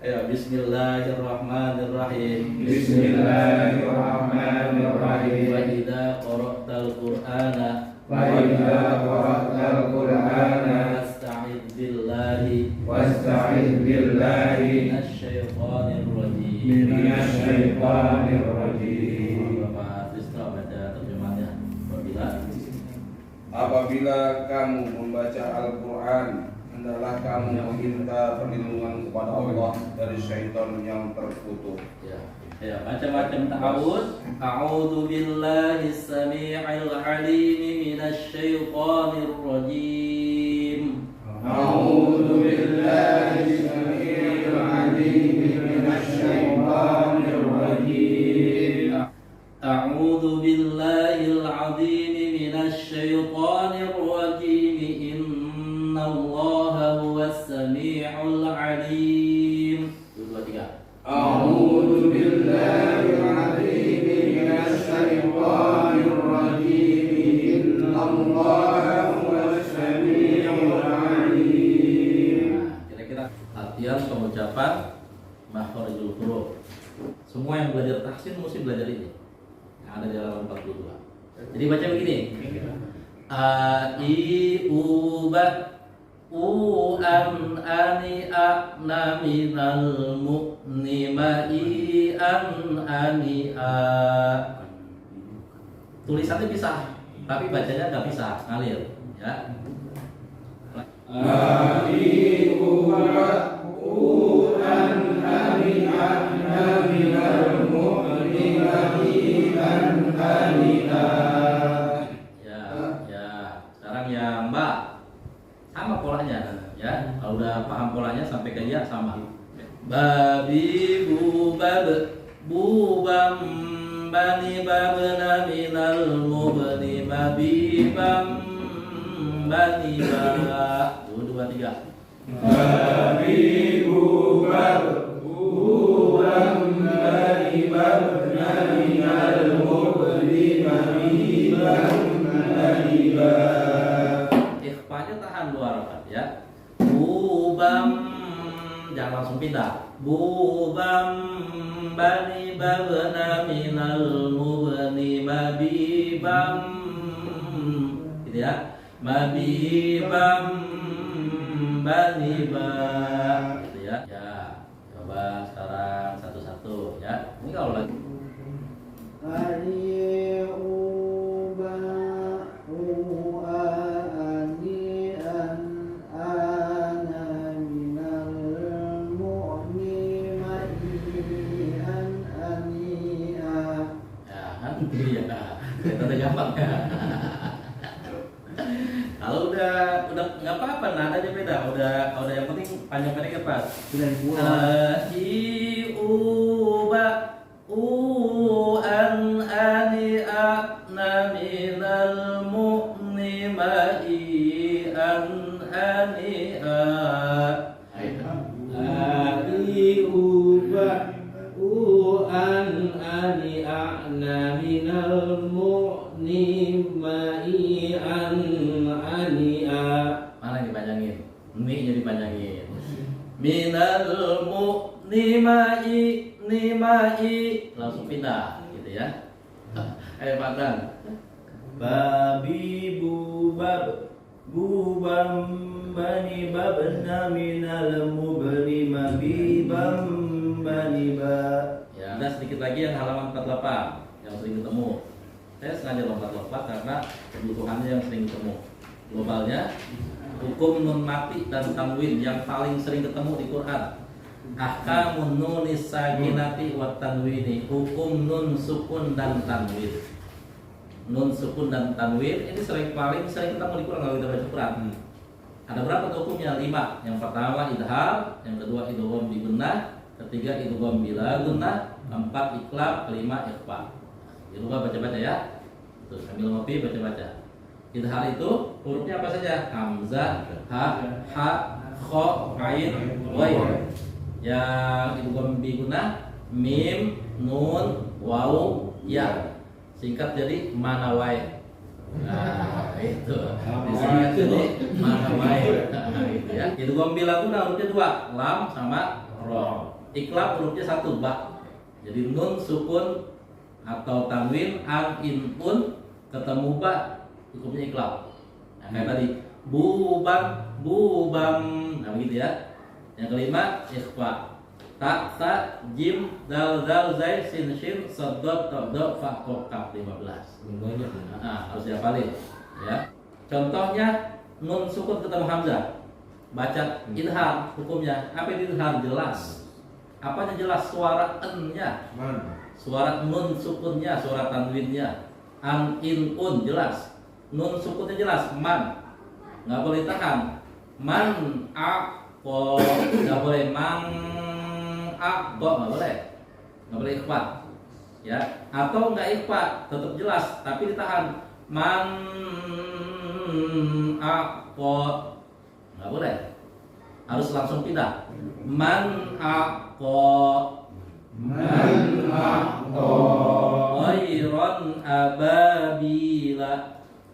Ayo, Bismillahirrahmanirrahim. Bismillahirrahmanirrahim. Wa idza qara'tal Qur'ana Wasta'idz billahi minasyaitonir rajim. Bapak Trisno baca terjemahannya. Apabila kamu membaca Al-Quran, hendaklah kamu meminta perlindungan kepada Allah dari syaitan yang terkutuk. Ya, macam-macam ta'awudz. A'udzu billahi samii'il 'aliim minasyaitonir rajim. A'udzu billahi samii'il 'aliim minasyaitonir rajim. A'udzu billahil 'azim minasyaitonir rajim. Innallaha huwas samii'ul 'aliim. 2 3. A'udzu billahil 'azim minasyaitonir rajim. Innallaha huwas samii'ul 'alim. Kira-kira latihan pengucapan makharijul huruf. Semua yang belajar tahsin mesti belajar ini. Yang ada di halaman 42. Jadi baca begini. A I U ba U an ani a na minal mu'ni ma i an ani a. Tulisannya bisa, tapi bacanya nggak bisa, ngalir ya. A I U ba U an ani a na minal mu'ni ma i an ani a. Sekarang yang Mbak sama polanya ya. Kalau udah paham polanya sampai ke dia sama. Babi bubab bubam bani babna minal mubni babi bam bani ba. 2 3. Babi bubab bubam bani babna minal mubni babi bam bani ba. Ikhfanya tahan 2 harakat ya. Bubam, jangan langsung pindah. Bubam bani babna minal mubni mabibam, gitu ya. Mabibam bani ba, gitu ya. Ya, coba sekarang satu-satu ya. Ini kalau lagi kita gampang ya. Kalau udah nggak apa-apa, nadanya beda. Udah yang penting panjang pendek apa? I u ba u an ani a na minal mu'ni ma i an ani a. I u ba u an ani a na minal mu'ni ma i an ani a. Mana yang dipanjangin? Mi nya dipanjangin. Minal mu'ni ma i langsung pindah gitu ya. Ayo Pak Dan. Babi bubab bubam bani babna minal mubni mabibam bani ba. Ya, ada sedikit lagi yang halaman 48 yang sering ketemu. Saya sengaja lompat-lompat karena kebutuhannya yang sering ketemu. Globalnya hukum nun mati dan tanwin yang paling sering ketemu di Quran. Ahkamun nunis sakinati wa tanwini, hukum nun sukun dan tanwin. Nun sukun dan tanwin ini paling sering ketemu di Quran kalau kita baca Quran. Ada berapa tuh hukumnya? 5. Yang pertama idhar, yang kedua idgham bi gunnah, ketiga idgham bila gunnah, 4 iqlab, 5 ikhfa. Jangan lupa baca-baca ya. Tuh, sambil ngopi baca-baca. Idhar itu hurufnya apa saja? Hamzah, ha, kha, ain, ghain. Yang idgham bi gunnah mim, nun, waw, ya. Singkat jadi manawai. Nah, itu. Disingkat jadi manawai. Nah, itu ya. Idgham bila gunnah hurufnya 2, lam sama ro. Iklab hurufnya satu ba. Jadi nun sukun atau tanwin an in pun ketemu ba hukumnya iklab. Nah, kayak tadi bubam. Nah begitu ya. Yang kelima ikhfa. Ta sa jim dal zai sin shin sad dad ta da fa qaf 15. Banyak. Nah, harus dihafalin ya. Contohnya nun sukun ketemu hamzah. Baca idhar hukumnya. Apa itu idhar? Jelas. Apanya jelas? Suara n-nya. Suara nun sukunnya, suara tanwinnya. An in un jelas. Nun sukunnya jelas. Man. Nggak boleh tahan. Man a ko. Nggak boleh man a ko. Nggak boleh. Nggak boleh ikhfa. Ya. Atau nggak ikhfa, tetap jelas, tapi ditahan. Man a ko. Nggak boleh. Harus langsung pindah. Man a ko. Man aqqa Ghairan ababila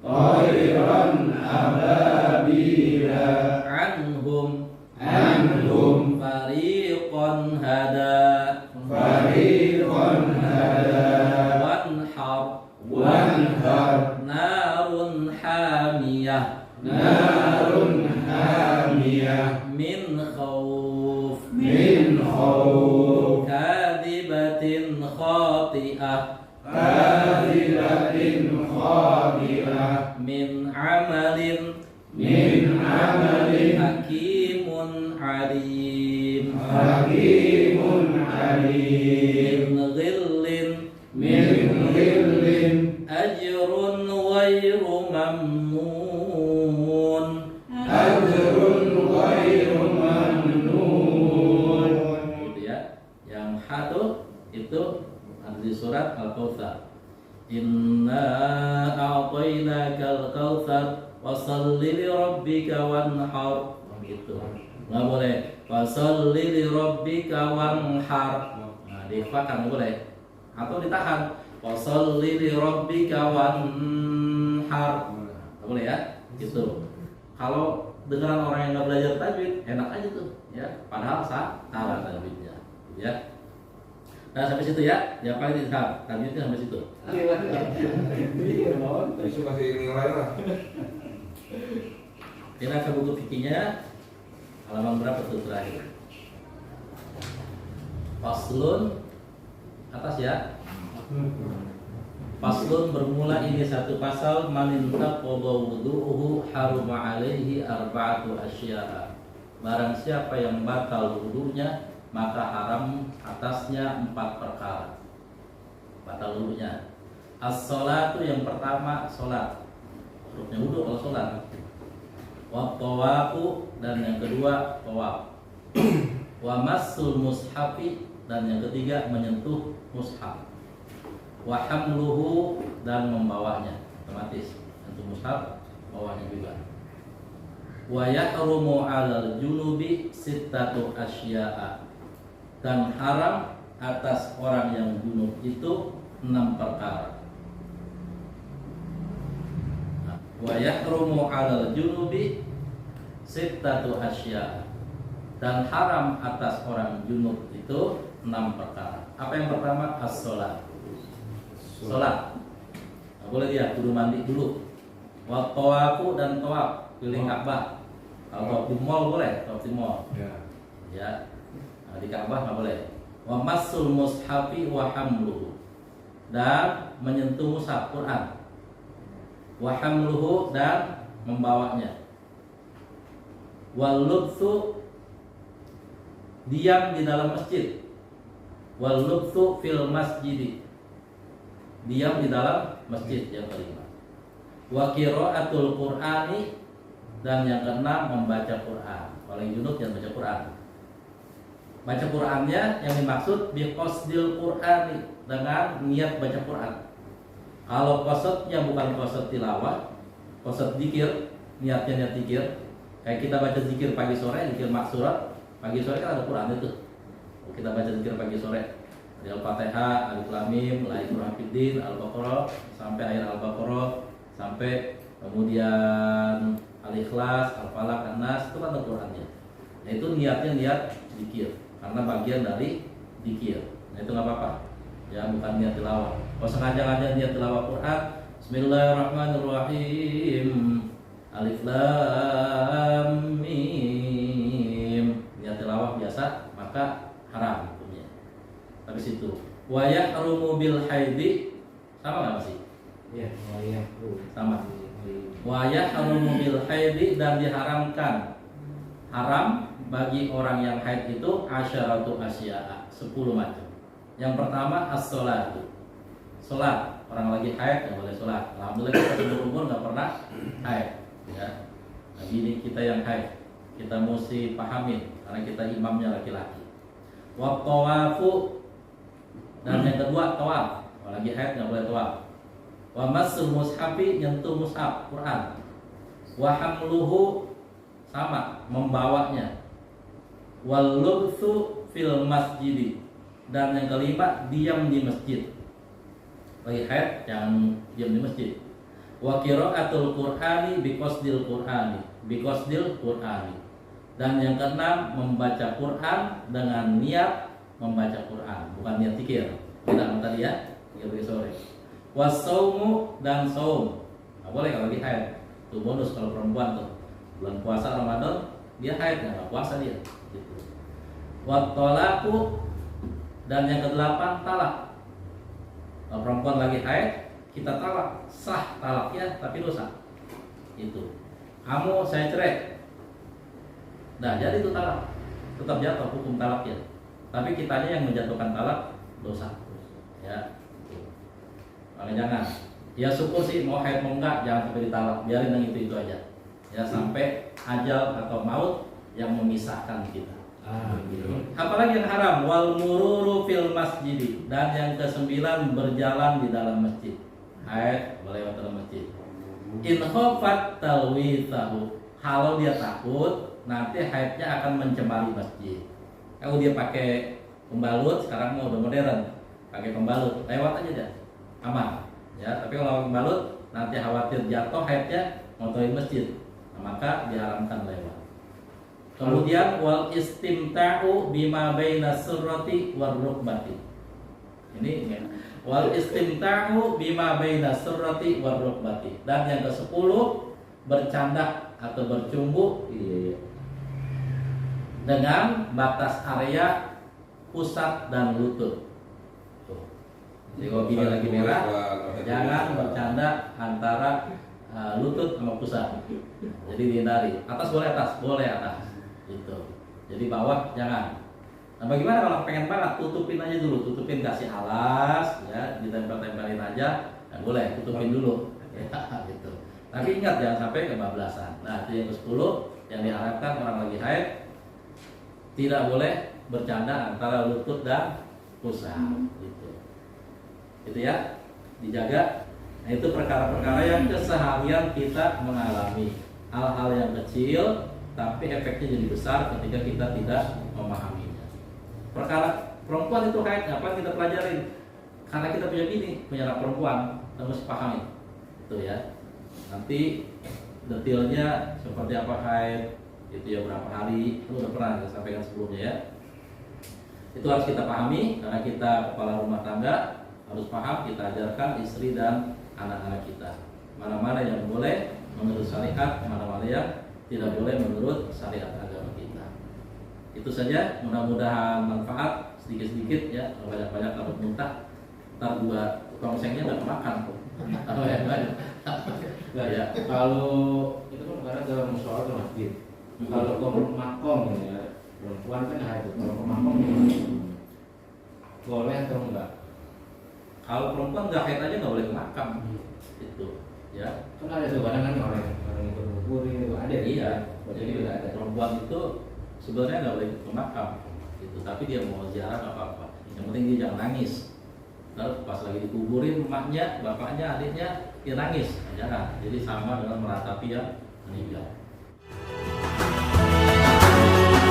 khairan ababila anhum fariqan hada fariqan hada wanhar wanhar narun hamiyah narun hamiyah min khawf min khawf kadibatin khati'ah kadibatin khadi'ah min amalin hakimun alim hakimun alim min ghillin ajrun ghairu mamnun ghairu mamnun. gitu ya. Yang hatu itu ada di surat Al-Kautsar. Inna a'tainakal kautsar wasalli li rabbika wanhar. Gitu. Nggak boleh wasalli li rabbika wanhar. Nah, diikhfakan nggak boleh. Atau ditahan wasalli li rabbika wanhar. Nggak boleh ya. Gitu. Kalau dengan orang yang nggak belajar tajwid enak aja tuh ya, padahal salah tajwidnya ya. Nah sampai situ ya, ya paling dihafal tajwidnya sampai situ. Bisa kasih nilai lah. Kita ke buku fikihnya halaman berapa tuh terakhir? Faslun atas ya. Faslun bermula ini satu pasal manintaqadha wudu'uhu haruma alaihi arba'atu asya'a. Barang siapa yang batal wudunya maka haram atasnya 4 perkara. Batal wudunya. As-sholatu yang pertama salat. Hurufnya wudu kalau salat. Wa tawafu dan yang kedua tawaf. Wa massul mushafi dan yang ketiga menyentuh mushaf. Wa hamluhu dan membawanya, otomatis untuk mushaf bawahnya juga. Wa yahrumu 'alal junubi sittatu asya'a dan haram atas orang yang junub itu 6 perkara. Wa yahrumu 'alal junubi sittatu asya'a dan haram atas orang junub itu 6 perkara. Apa yang pertama? As-sholat. Sholat. Nah, boleh dia kudu mandi dulu. Wa tawafu dan tawaf keliling Ka'bah. Kalau tawaf di mall boleh, tawaf di mall. Ya. Nah, di Ka'bah nggak boleh. Wa massul mushafi wa hamluhu dan menyentuh mushaf Quran. Wa hamluhu dan membawanya. Wal lubthu diam di dalam masjid. Wal lubthu fil masjid diam di dalam masjid yang kelima. Wa qiraatul Qur'ani dan yang keenam membaca Quran. Kalau yang junub jangan baca Quran. Baca Qurannya yang dimaksud biqasdil Qur'ani dengan niat baca Quran. Kalau qasdnya bukan qasd tilawah, qasd zikir, niatnya niat zikir. Kayak kita baca zikir pagi sore, zikir maksurat, pagi sore kan ada Quran itu. Kita baca zikir pagi sore. Dari Al-Fatihah, Alif Lam Mim, La ilaha illallah, Al-Baqarah sampai akhir Al-Baqarah sampai kemudian Al-Ikhlas, Al-Falaq, An-Nas itu kan ada Qur'annya. Nah, itu niatnya niat zikir. karena bagian dari zikir. Nah itu nggak apa-apa, ya bukan niat tilawah. Kalau sengaja niat tilawah Quran, Bismillahirrahmanirrahim, Alif Lam Mim, niat tilawah biasa, maka haram hukumnya. Tapi situ wa yahrumu bil haidi, sama nggak masih? Ya, ya, Sama. Wa yahrumu bil haidi, dan diharamkan, haram bagi orang yang haid itu asyaratu asya'a, 10 macam. Yang pertama as-sholatu, sholat. Orang lagi haid nggak boleh sholat. Alhamdulillah kita seumur umur nggak pernah haid, ya. Nah, ini kita yang haid, kita mesti pahamin karena kita imamnya laki-laki. Wa tawafu, dan yang kedua tawaf. Kalau lagi haid nggak boleh tawaf. Wa massul mushafi, nyentuh mushaf Quran. Wa hamluhu, sama, membawanya. Wal lubthu fil masjid, dan yang kelima diam di masjid. Lagi haid jangan diam di masjid. Wa qiraatul Qur'ani biqasdil Qur'ani, biqasdil Qur'ani. Dan yang keenam membaca Quran dengan niat membaca Quran, bukan niat zikir. Tidak tadi ya, zikir sore. Wasaumu, dan saum. Nggak boleh kalau lagi haid. Itu bonus kalau perempuan tuh. Bulan puasa Ramadan dia haid, nggak puasa dia. Gitu. Wattolaku, dan yang kedelapan talak. Kalau perempuan lagi haid, kita talak, sah talaknya tapi dosa. Itu. Kamu saya cerai. Nah jadi itu talak, tetap jatuh hukum talaknya. Tapi kitanya yang menjatuhkan talak dosa. Ya. Makanya jangan. Ya syukur sih mau haid mau enggak, jangan sampai ditalak, biarin yang itu aja. Ya sampai ajal atau maut yang memisahkan kita. Apalagi yang haram, wal mururu fil masjid, dan yang ke-9 berjalan di dalam masjid. Haid boleh lewat dalam masjid. In khafat talwithahu, kalau dia takut nanti haidnya akan mencemari masjid. Kalau dia pakai pembalut, sekarang mau udah modern, pakai pembalut, lewat aja deh, aman. Ya, tapi kalau pembalut nanti khawatir jatuh haidnya ngotorin masjid, nah, maka diharamkan lewat. Kemudian wal istimta'u bima baina surrati war rukbati. Ini ya. Wal istimta'u bima baina surrati war rukbati. Dan yang ke-10 bercanda atau bercumbu dengan batas area pusat dan lutut. Jadi kalau gini lagi merah, jangan bercanda antara lutut sama pusat. Jadi dihindari. Atas boleh atas. Gitu. Jadi bawah jangan. Nah bagaimana kalau pengen banget, tutupin aja dulu, tutupin, kasih alas, ya ditempel-tempelin aja, nah, boleh tutupin dulu, ya, gitu. Tapi ingat jangan sampai kebablasan. Nah itu yang ke-10 yang diharapkan orang lagi haid, tidak boleh bercanda antara lutut dan pusat, gitu. Itu ya, dijaga. Nah itu perkara-perkara yang keseharian kita mengalami, hal-hal yang kecil tapi efeknya jadi besar ketika kita tidak memahaminya. Perkara perempuan itu haid, ngapain kita pelajarin? Karena kita punya bini, punya anak perempuan, kita mesti pahami. Itu ya. Nanti detailnya seperti apa haid, itu ya berapa hari, itu udah pernah kita sampaikan sebelumnya ya. Itu harus kita pahami karena kita kepala rumah tangga, harus paham, kita ajarkan istri dan anak-anak kita. Mana-mana yang boleh menurut syariat, mana-mana yang tidak boleh menurut syariat agama kita. Itu saja, mudah-mudahan manfaat sedikit-sedikit ya, banyak-banyak takut muntah. Ntar dua tukang sengnya udah kemakan kok. Kalau yang lain. Ya. Kalau itu kan karena dalam musola atau masjid. Kalau ke makom ya, perempuan kan haid. Kalau ke makom boleh atau enggak? Kalau perempuan nggak haid aja nggak boleh ke makam. Itu ya. Kan ada tuh kadang orang berkumpul itu ada. Iya. Jadi udah ada. Perempuan itu sebenarnya nggak boleh ke makam. Gitu. Tapi dia mau ziarah nggak apa-apa. Yang penting dia jangan nangis. Lalu pas lagi dikuburin emaknya, bapaknya, adiknya, dia nangis, jangan. Jadi sama dengan meratapi yang meninggal.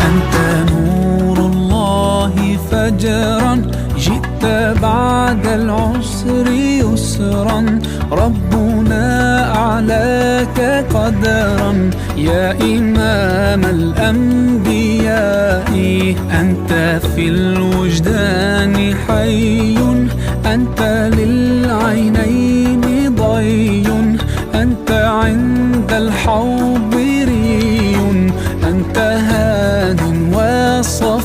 Anta nurullahi fajran, jita ba'da al-usri yusran, Rabbuna a'laka qadran. يا إمام الأنبياء أنت في الوجدان حي، أنت للعينين ضي، أنت عند الحوض ري، أنت هاد وصف